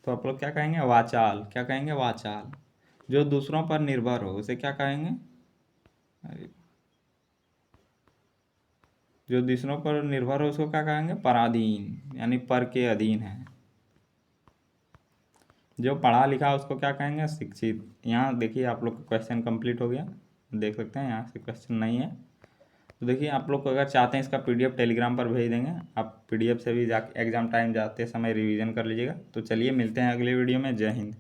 तो आप लोग क्या कहेंगे, वाचाल। क्या कहेंगे, वाचाल। जो दूसरों पर निर्भर हो उसे क्या कहेंगे, अरे जो दूसरों पर निर्भर हो उसको क्या कहेंगे, पराधीन, यानी पर के अधीन है। जो पढ़ा लिखा उसको क्या कहेंगे, शिक्षित। यहाँ देखिए आप लोग का क्वेश्चन कंप्लीट हो गया, देख सकते हैं यहाँ से क्वेश्चन नहीं है। तो देखिए आप लोग को अगर चाहते हैं इसका पीडीएफ टेलीग्राम पर भेज देंगे, आप पीडीएफ से भी जा एग्ज़ाम टाइम जाते समय रिवीजन कर लीजिएगा। तो चलिए मिलते हैं अगले वीडियो में, जय हिंद।